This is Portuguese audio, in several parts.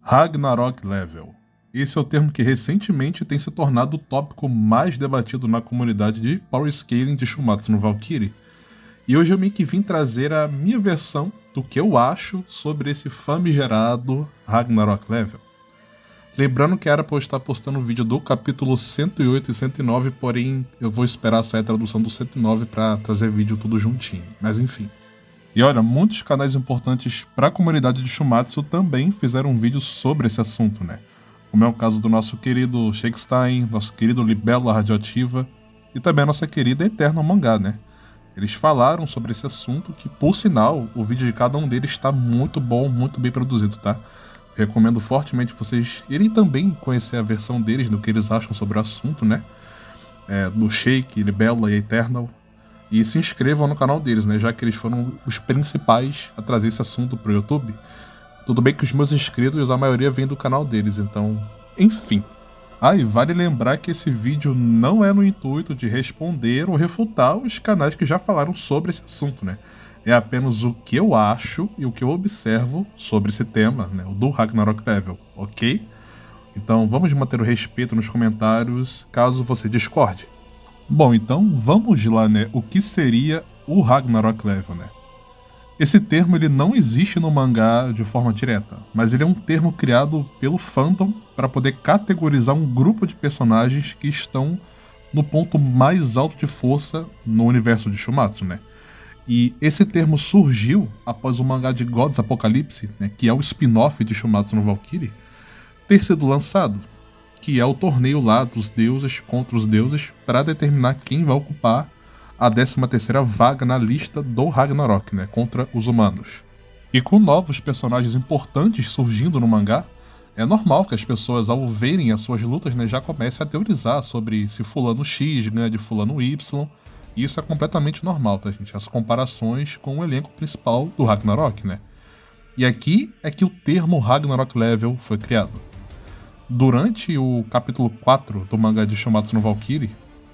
Ragnarok Level. Esse é o termo que recentemente tem se tornado o tópico mais debatido na comunidade de Power Scaling de Shumatsu no Valkyrie. E hoje eu meio que vim trazer a minha versão do que eu acho sobre esse famigerado Ragnarok Level. Lembrando que era para eu estar postando o vídeo do capítulo 108 e 109, porém eu vou esperar sair a tradução do 109 para trazer vídeo tudo juntinho, mas enfim. E olha, muitos canais importantes para a comunidade de Shumatsu também fizeram um vídeo sobre esse assunto, né? Como é o caso do nosso querido Shakestein, nosso querido Libélula Radioativa e também a nossa querida Eternal Mangá, né? Eles falaram sobre esse assunto que, por sinal, o vídeo de cada um deles está muito bom, muito bem produzido, tá? Recomendo fortemente vocês irem também conhecer a versão deles, do que eles acham sobre o assunto, né? Do Shake, Libélula e Eternal. E se inscrevam no canal deles, né? Já que eles foram os principais a trazer esse assunto pro YouTube. Tudo bem que os meus inscritos, a maioria vem do canal deles, então... Enfim. E vale lembrar que esse vídeo não é no intuito de responder ou refutar os canais que já falaram sobre esse assunto, né? É apenas o que eu acho e o que eu observo sobre esse tema, né? O do Ragnarok Level, ok? Então vamos manter o respeito nos comentários, caso você discorde. Bom, então vamos lá, né? O que seria o Ragnarok Level, né? Esse termo ele não existe no mangá de forma direta, mas ele é um termo criado pelo fandom para poder categorizar um grupo de personagens que estão no ponto mais alto de força no universo de Shumatsu, né? E esse termo surgiu após o mangá de Gods Apocalypse, né, que é o spin-off de Shumatsu no Valkyrie, ter sido lançado, que é o torneio lá dos deuses contra os deuses para determinar quem vai ocupar a 13ª vaga na lista do Ragnarok, né, contra os humanos. E com novos personagens importantes surgindo no mangá, é normal que as pessoas, ao verem as suas lutas, né, já comecem a teorizar sobre se fulano X ganha de fulano Y. E isso é completamente normal, tá, gente? As comparações com o elenco principal do Ragnarok, né? E aqui é que o termo Ragnarok Level foi criado. Durante o capítulo 4 do mangá de Shumatsu no Valkyrie,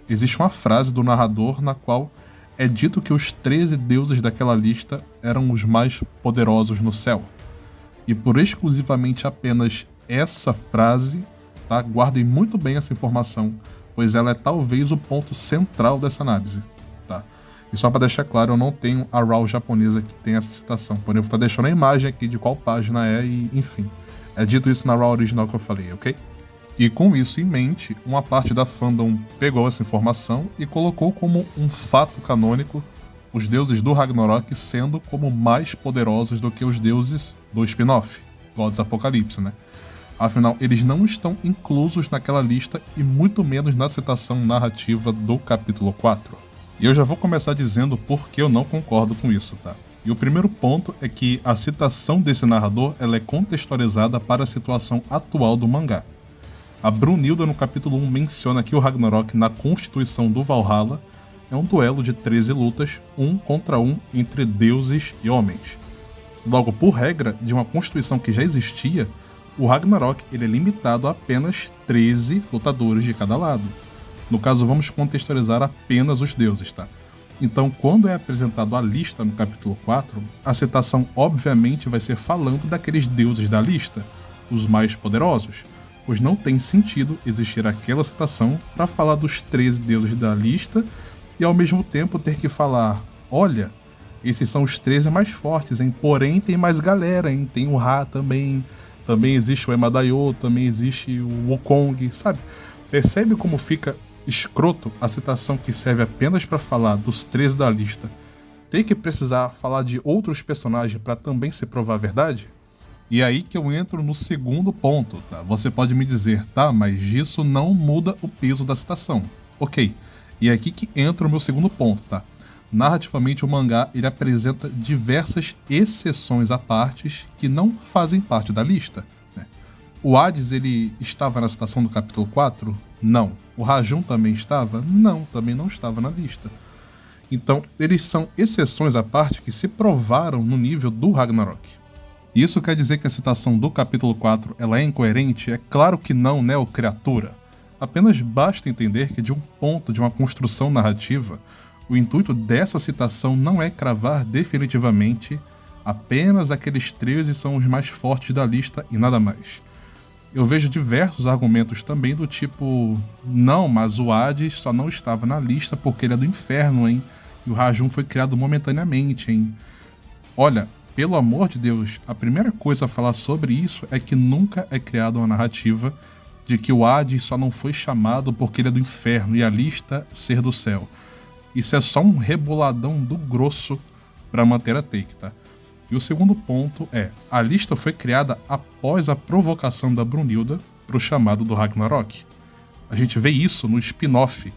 existe uma frase do narrador na qual é dito que os 13 deuses daquela lista eram os mais poderosos no céu. E por exclusivamente apenas essa frase, tá? Guardem muito bem essa informação, pois ela é talvez o ponto central dessa análise, tá? E só para deixar claro, eu não tenho a RAW japonesa que tem essa citação, porém eu vou estar deixando a imagem aqui de qual página é e, enfim, é dito isso na RAW original que eu falei, ok? E com isso em mente, uma parte da fandom pegou essa informação e colocou como um fato canônico os deuses do Ragnarok sendo como mais poderosos do que os deuses do spin-off, Gods Apocalypse, né? Afinal, eles não estão inclusos naquela lista e muito menos na citação narrativa do capítulo 4. E eu já vou começar dizendo por que eu não concordo com isso, tá? E o primeiro ponto é que a citação desse narrador ela é contextualizada para a situação atual do mangá. A Brunilda no capítulo 1 menciona que o Ragnarok na constituição do Valhalla é um duelo de 13 lutas, 1 contra 1 entre deuses e homens. Logo, por regra de uma constituição que já existia, o Ragnarok ele é limitado a apenas 13 lutadores de cada lado. No caso, vamos contextualizar apenas os deuses, tá? Então, quando é apresentado a lista no capítulo 4, a citação obviamente vai ser falando daqueles deuses da lista, os mais poderosos, pois não tem sentido existir aquela citação para falar dos 13 deuses da lista e ao mesmo tempo ter que falar, olha, esses são os 13 mais fortes, hein? Porém tem mais galera, hein? Tem o Ra também existe o Emadaio, também existe o Wukong, sabe? Percebe como fica escroto a citação que serve apenas para falar dos 13 da lista ter que precisar falar de outros personagens para também se provar a verdade? E aí que eu entro no segundo ponto, tá? Você pode me dizer, tá, mas isso não muda o peso da citação. Ok, e é aqui que entra o meu segundo ponto, tá? Narrativamente o mangá ele apresenta diversas exceções à partes que não fazem parte da lista, né? O Hades ele estava na citação do capítulo 4? Não. O Rajun também estava? Não, também não estava na lista. Então eles são exceções à parte que se provaram no nível do Ragnarok. Isso quer dizer que a citação do capítulo 4 ela é incoerente? É claro que não, né, ô criatura? Apenas basta entender que de um ponto de uma construção narrativa, o intuito dessa citação não é cravar definitivamente Apenas aqueles 13 são os mais fortes da lista e nada mais. Eu vejo diversos argumentos também do tipo, não, mas o Hades só não estava na lista porque ele é do inferno, hein? E o Rajum foi criado momentaneamente, hein? Olha, pelo amor de Deus, a primeira coisa a falar sobre isso é que nunca é criada uma narrativa de que o Hades só não foi chamado porque ele é do inferno e a lista ser do céu. Isso é só um reboladão do grosso para manter a take, tá? E o segundo ponto é, a lista foi criada após a provocação da Brunilda para o chamado do Ragnarok. A gente vê isso no spin-off,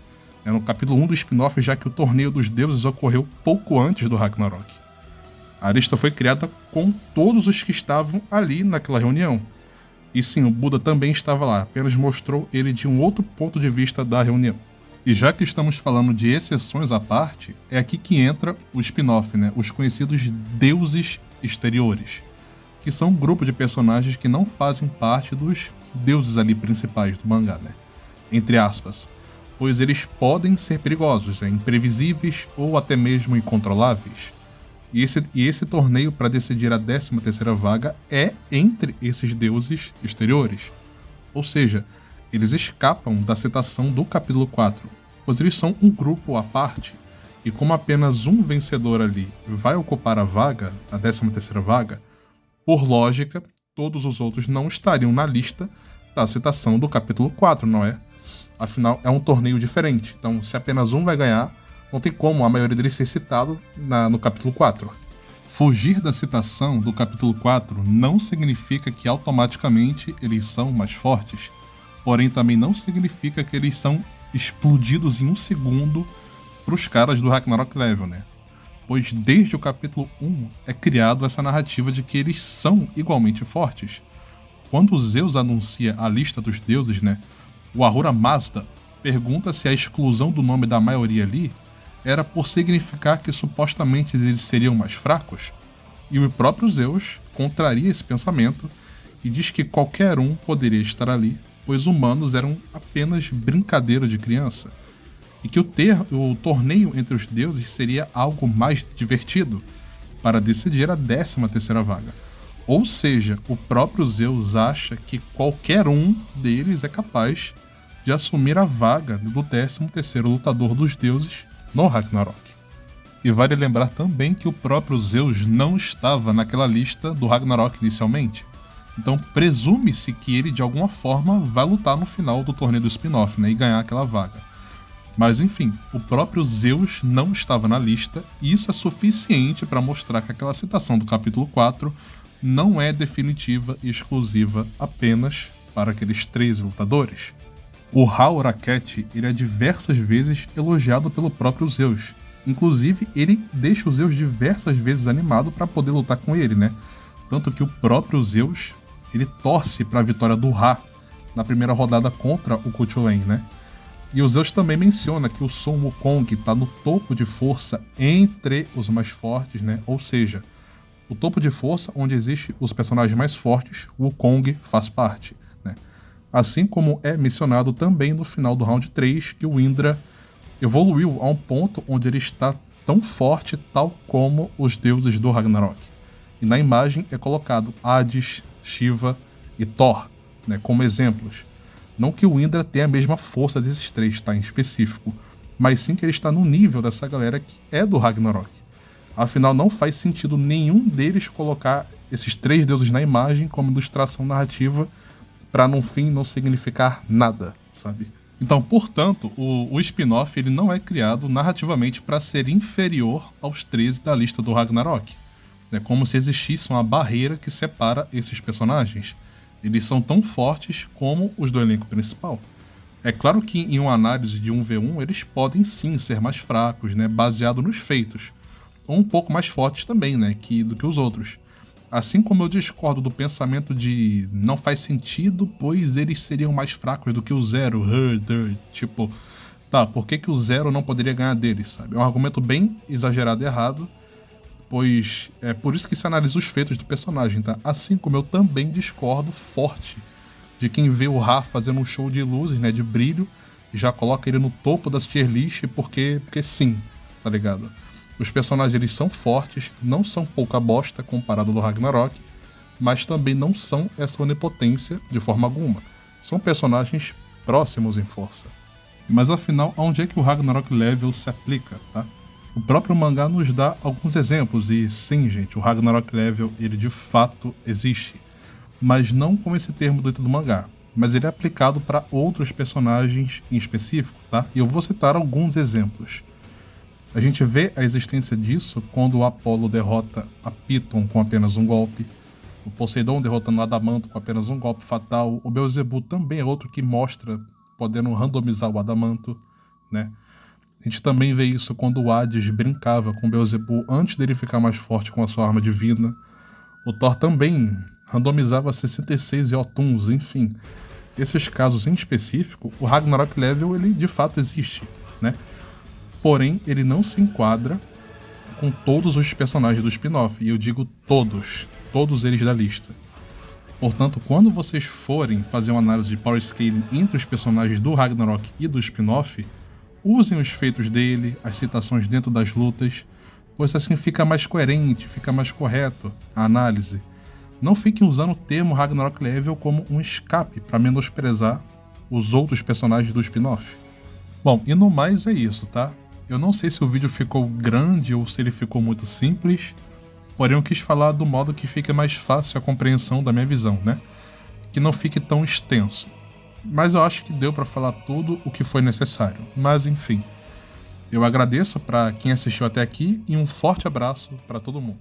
né, no capítulo 1 do spin-off, já que o Torneio dos Deuses ocorreu pouco antes do Ragnarok. A lista foi criada com todos os que estavam ali naquela reunião. E sim, o Buda também estava lá, apenas mostrou ele de um outro ponto de vista da reunião. E já que estamos falando de exceções à parte, é aqui que entra o spin-off, né? Os conhecidos deuses exteriores, que são um grupo de personagens que não fazem parte dos deuses ali principais do mangá, né? Entre aspas, pois eles podem ser perigosos, né? Imprevisíveis ou até mesmo incontroláveis. E esse torneio para decidir a 13ª vaga é entre esses deuses exteriores. Ou seja, eles escapam da citação do capítulo 4, pois eles são um grupo à parte, e como apenas um vencedor ali vai ocupar a vaga, a 13ª vaga, por lógica, todos os outros não estariam na lista da citação do capítulo 4, não é? Afinal, é um torneio diferente, então se apenas um vai ganhar, não tem como a maioria deles ser citado no capítulo 4. Fugir da citação do capítulo 4 não significa que automaticamente eles são mais fortes, porém também não significa que eles são explodidos em um segundo para os caras do Ragnarok Level, né? Pois desde o capítulo 1 é criado essa narrativa de que eles são igualmente fortes. Quando Zeus anuncia a lista dos deuses, né, o Ahura Mazda pergunta se a exclusão do nome da maioria ali era por significar que supostamente eles seriam mais fracos, e o próprio Zeus contraria esse pensamento e diz que qualquer um poderia estar ali, pois humanos eram apenas brincadeira de criança, e que o torneio entre os deuses seria algo mais divertido, para decidir a 13ª vaga. Ou seja, o próprio Zeus acha que qualquer um deles é capaz de assumir a vaga do 13º lutador dos deuses no Ragnarok. E vale lembrar também que o próprio Zeus não estava naquela lista do Ragnarok inicialmente. Então presume-se que ele de alguma forma vai lutar no final do torneio do spin-off, né, e ganhar aquela vaga. Mas enfim, o próprio Zeus não estava na lista, e isso é suficiente para mostrar que aquela citação do capítulo 4 não é definitiva e exclusiva apenas para aqueles 13 lutadores. O Hauraket, ele é diversas vezes elogiado pelo próprio Zeus. Inclusive, ele deixa o Zeus diversas vezes animado para poder lutar com ele, né? Tanto que o próprio Zeus, ele torce para a vitória do Ra na primeira rodada contra o Kuchulain, né? E o Zeus também menciona que o Sun Wukong está no topo de força entre os mais fortes, né? Ou seja, o topo de força onde existem os personagens mais fortes, o Wukong faz parte, né? Assim como é mencionado também no final do round 3 que o Indra evoluiu a um ponto onde ele está tão forte tal como os deuses do Ragnarok. E na imagem é colocado Hades, Shiva e Thor, né, como exemplos. Não que o Indra tenha a mesma força desses três, tá, em específico, mas sim que ele está no nível dessa galera que é do Ragnarok. Afinal, não faz sentido nenhum deles colocar esses três deuses na imagem como ilustração narrativa para no fim não significar nada, sabe? Então, portanto, o spin-off ele não é criado narrativamente para ser inferior aos 13 da lista do Ragnarok. É como se existisse uma barreira que separa esses personagens. Eles são tão fortes como os do elenco principal. É claro que em uma análise de 1v1 eles podem sim ser mais fracos, né, baseado nos feitos. Ou um pouco mais fortes também, né, do que os outros. Assim como eu discordo do pensamento de não faz sentido, pois eles seriam mais fracos do que o Zero. Tipo, tá, por que o Zero não poderia ganhar deles, sabe? É um argumento bem exagerado e errado, pois é por isso que se analisa os feitos do personagem, tá? Assim como eu também discordo forte de quem vê o Ra fazendo um show de luzes, né, de brilho, e já coloca ele no topo das tier list porque sim, tá ligado? Os personagens eles são fortes, não são pouca bosta comparado ao Ragnarok, mas também não são essa onipotência de forma alguma. São personagens próximos em força. Mas afinal, aonde é que o Ragnarok Level se aplica, tá? O próprio mangá nos dá alguns exemplos e sim, gente, o Ragnarok Level ele de fato existe, mas não com esse termo dentro do mangá, mas ele é aplicado para outros personagens em específico, tá? E eu vou citar alguns exemplos. A gente vê a existência disso quando o Apollo derrota a Piton com apenas um golpe, o Poseidon derrotando o Adamanto com apenas um golpe fatal, o Beelzebub também é outro que mostra podendo randomizar o Adamanto, né? A gente também vê isso quando o Hades brincava com o Beelzebub antes dele ficar mais forte com a sua arma divina. O Thor também randomizava 66 Jotuns, enfim. Esses casos em específico, o Ragnarok Level ele de fato existe, né? Porém, ele não se enquadra com todos os personagens do spin-off, e eu digo todos eles da lista. Portanto, quando vocês forem fazer uma análise de power scaling entre os personagens do Ragnarok e do spin-off, usem os feitos dele, as citações dentro das lutas, pois assim fica mais coerente, fica mais correto a análise. Não fiquem usando o termo Ragnarok Level como um escape para menosprezar os outros personagens do spin-off. Bom, e no mais é isso, tá? Eu não sei se o vídeo ficou grande ou se ele ficou muito simples, porém eu quis falar do modo que fica mais fácil a compreensão da minha visão, né? Que não fique tão extenso. Mas eu acho que deu para falar tudo o que foi necessário. Mas enfim, eu agradeço para quem assistiu até aqui e um forte abraço para todo mundo.